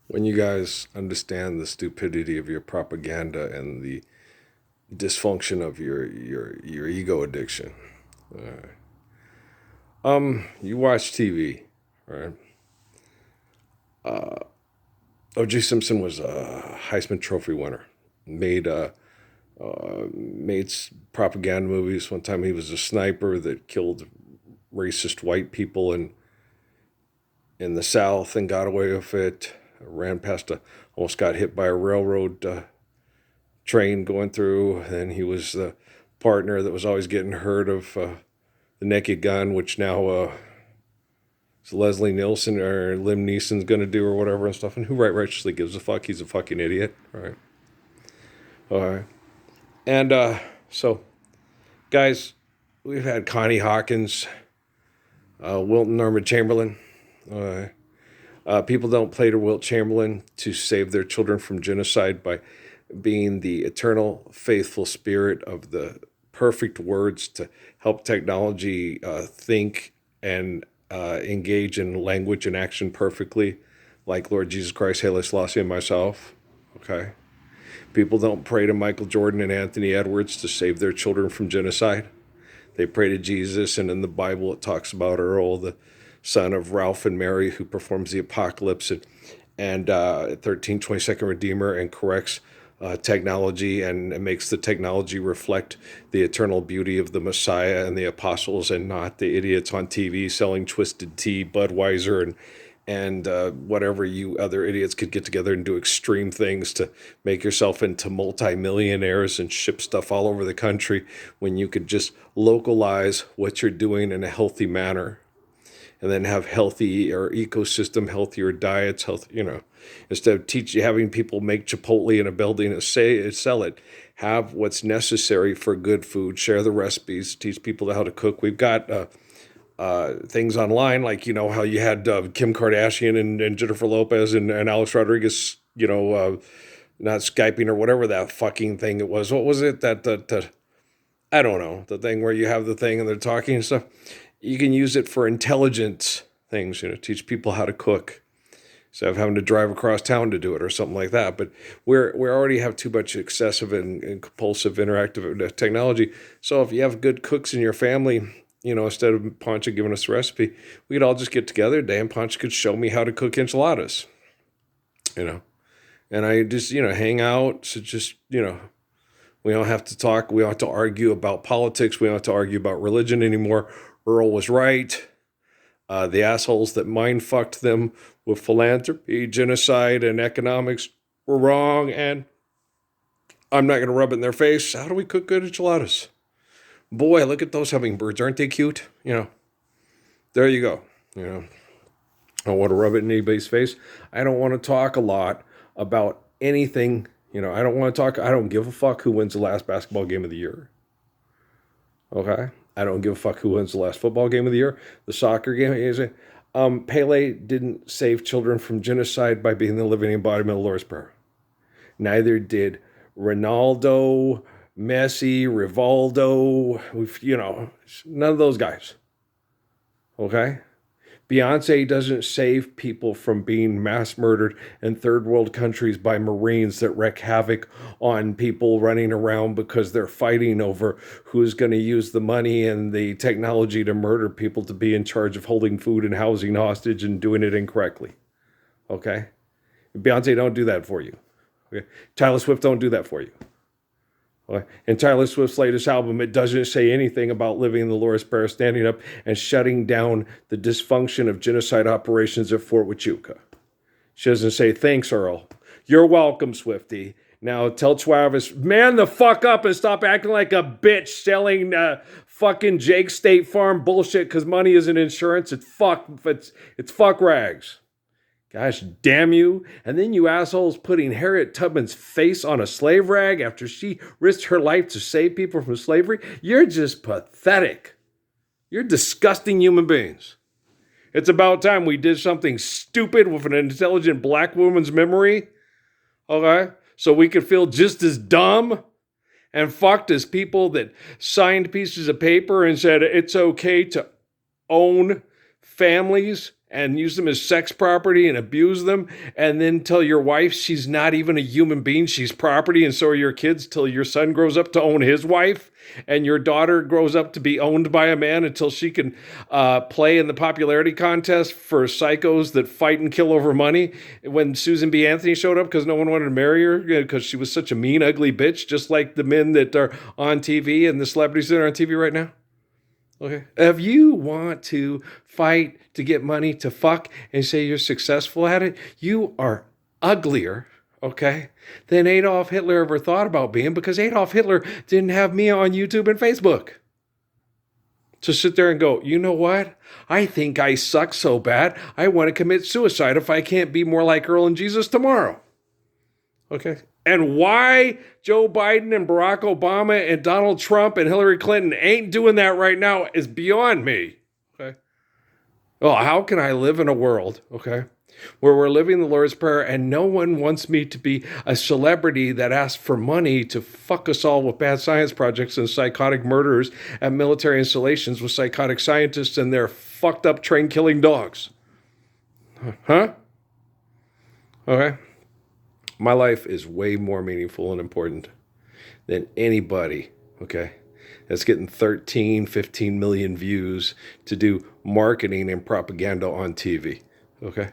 When you guys understand the stupidity of your propaganda and the dysfunction of your ego addiction. You watch TV, right? O.J. Simpson was a Heisman Trophy winner. Made propaganda movies. One time he was a sniper that killed racist white people in the South and got away with it. Ran past almost got hit by a railroad train going through. And he was the partner that was always getting hurt of the Naked Gun, which now Leslie Nielsen or Lim Neeson's going to do or whatever and stuff. And who righteously gives a fuck? He's a fucking idiot, right? All right. And so, guys, we've had Connie Hawkins, Wilton Norman Chamberlain. People don't play to Wilt Chamberlain to save their children from genocide by being the eternal, faithful spirit of the perfect words to help technology think and engage in language and action perfectly, like Lord Jesus Christ, Haile Selassie, and myself. Okay? People don't pray to Michael Jordan and Anthony Edwards to save their children from genocide. They pray to Jesus, and in the Bible it talks about Earl, the son of Ralph and Mary, who performs the apocalypse and 1322nd Redeemer and corrects technology and makes the technology reflect the eternal beauty of the Messiah and the apostles and not the idiots on TV selling Twisted Tea, Budweiser, and whatever you other idiots could get together and do extreme things to make yourself into multimillionaires and ship stuff all over the country when you could just localize what you're doing in a healthy manner and then have healthy or ecosystem, healthier diets, instead of having people make Chipotle in a building and sell it, have what's necessary for good food, share the recipes, teach people how to cook. We've got things online, like, how you had Kim Kardashian and Jennifer Lopez and Alex Rodriguez, not Skyping or whatever that fucking thing it was. What was it? That I don't know, the thing where you have the thing and they're talking and stuff. You can use it for intelligent things, teach people how to cook instead of having to drive across town to do it or something like that. But we already have too much excessive and compulsive interactive technology. So if you have good cooks in your family, instead of Pancha giving us a recipe, we could all just get together. Dan Pancha could show me how to cook enchiladas, and I just, hang out. So just, we don't have to talk. We don't have to argue about politics. We don't have to argue about religion anymore. Earl was right. The assholes that mind fucked them with philanthropy, genocide, and economics were wrong. And I'm not going to rub it in their face. How do we cook good enchiladas? Boy, look at those hummingbirds. Aren't they cute? There you go. I don't want to rub it in anybody's face. I don't want to talk a lot about anything. I don't want to talk. I don't give a fuck who wins the last basketball game of the year. Okay? I don't give a fuck who wins the last football game of the year. The soccer game. Pele didn't save children from genocide by being the living embodiment of the Lord's Prayer. Neither did Ronaldo, Messi, Rivaldo. None of those guys. Okay? Beyonce doesn't save people from being mass murdered in third world countries by Marines that wreak havoc on people running around because they're fighting over who's going to use the money and the technology to murder people to be in charge of holding food and housing hostage and doing it incorrectly. Okay? Beyonce don't do that for you. Okay? Taylor Swift don't do that for you. In Taylor Swift's latest album, it doesn't say anything about living in the Lord's Prayer, standing up and shutting down the dysfunction of genocide operations at Fort Huachuca. She doesn't say, thanks, Earl. You're welcome, Swifty. Now tell Travis, man the fuck up and stop acting like a bitch selling fucking Jake State Farm bullshit because money isn't insurance. It's fuck rags. Gosh damn you. And then you assholes putting Harriet Tubman's face on a slave rag after she risked her life to save people from slavery. You're just pathetic. You're disgusting human beings. It's about time we did something stupid with an intelligent black woman's memory. Okay? So we could feel just as dumb and fucked as people that signed pieces of paper and said it's okay to own families and use them as sex property and abuse them, and then tell your wife she's not even a human being, she's property, and so are your kids, till your son grows up to own his wife, and your daughter grows up to be owned by a man until she can play in the popularity contest for psychos that fight and kill over money. When Susan B. Anthony showed up because no one wanted to marry her because she was such a mean, ugly bitch, just like the men that are on TV and the celebrities that are on TV right now. Okay. If you want to fight to get money to fuck and say you're successful at it, you are uglier, okay, than Adolf Hitler ever thought about being, because Adolf Hitler didn't have me on YouTube and Facebook to sit there and go, you know what? I think I suck so bad, I want to commit suicide if I can't be more like Earl and Jesus tomorrow. Okay. And why Joe Biden and Barack Obama and Donald Trump and Hillary Clinton ain't doing that right now is beyond me. Okay. Well, how can I live in a world, okay, where we're living the Lord's Prayer and no one wants me to be a celebrity that asks for money to fuck us all with bad science projects and psychotic murderers at military installations with psychotic scientists and their fucked up train killing dogs? Huh? Okay. My life is way more meaningful and important than anybody, okay, that's getting 13, 15 million views to do marketing and propaganda on TV, okay?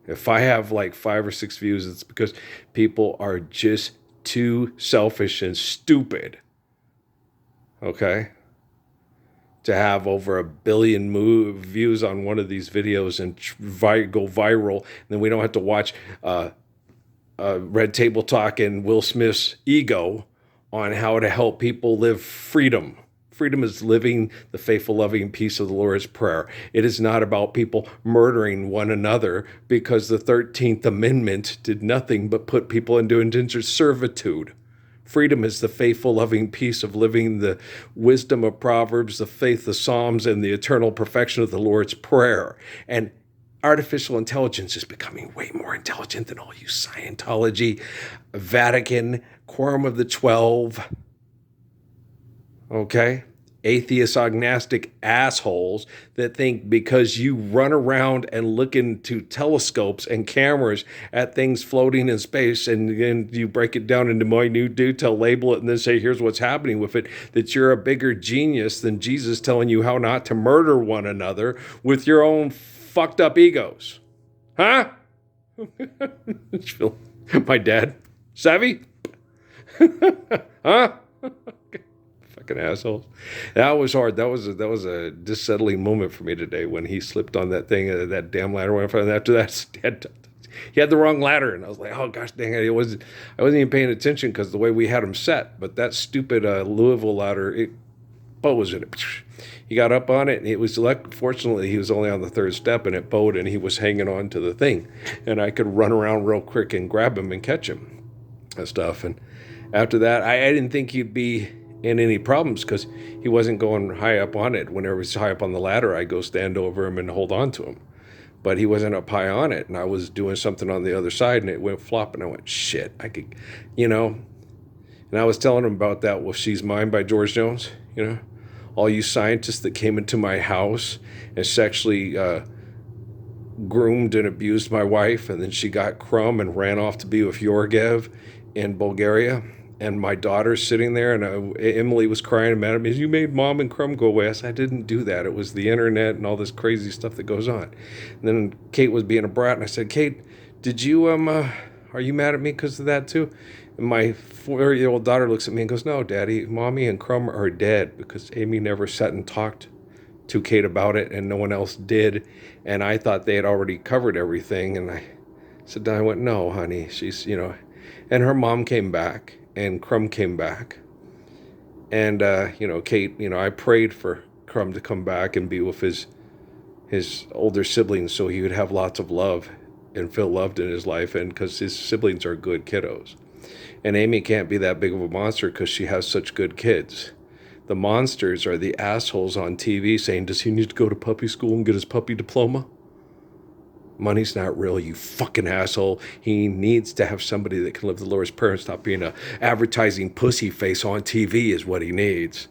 If I have like 5 or 6 views, it's because people are just too selfish and stupid, okay, to have over 1 billion views on one of these videos and go viral. And then we don't have to watch Red Table Talk and Will Smith's ego on how to help people live freedom. Freedom is living the faithful, loving peace of the Lord's Prayer. It is not about people murdering one another, because the 13th Amendment did nothing but put people into indentured servitude. Freedom is the faithful, loving peace of living the wisdom of Proverbs, the faith of Psalms, and the eternal perfection of the Lord's Prayer. And artificial intelligence is becoming way more intelligent than all you Scientology, Vatican, Quorum of the 12, okay, atheist, agnostic assholes that think because you run around and look into telescopes and cameras at things floating in space, and then you break it down into minute detail, label it, and then say, here's what's happening with it, that you're a bigger genius than Jesus telling you how not to murder one another with your own fucked up egos. Huh? My dad. Savvy? Huh? Fucking assholes. That was hard. That was a dissettling moment for me today when he slipped on that thing, that damn ladder went from. After that, he had the wrong ladder, and I was like, oh gosh dang it! I wasn't even paying attention because the way we had him set. But that stupid Louisville ladder, boat was in it. He got up on it, and it was fortunately he was only on the 3rd step, and it bowed, and he was hanging on to the thing, and I could run around real quick and grab him and catch him and stuff. And after that, I didn't think he'd be in any problems because he wasn't going high up on it. Whenever he's high up on the ladder, I go stand over him and hold on to him. But he wasn't up high on it, and I was doing something on the other side, and it went flop, and I went, shit, I could, And I was telling him about that with She's Mine by George Jones, all you scientists that came into my house and sexually groomed and abused my wife, and then she got crumb and ran off to be with Georgiev in Bulgaria. And my daughter's sitting there, and Emily was crying and mad at me. You made Mom and Crumb go away. I said, I didn't do that. It was the internet and all this crazy stuff that goes on. And then Kate was being a brat, and I said, Kate, did you, are you mad at me because of that too? And my 4-year-old daughter looks at me and goes, no, Daddy, Mommy and Crumb are dead because Amy never sat and talked to Kate about it, and no one else did. And I thought they had already covered everything. And I said, I went, no, honey, she's, and her mom came back. And Crumb came back. And, Kate, I prayed for Crumb to come back and be with his older siblings so he would have lots of love and feel loved in his life, and because his siblings are good kiddos. And Amy can't be that big of a monster because she has such good kids. The monsters are the assholes on TV saying, does he need to go to puppy school and get his puppy diploma? Money's not real, you fucking asshole. He needs to have somebody that can live the Lord's Prayer and stop being a advertising pussy face on TV is what he needs.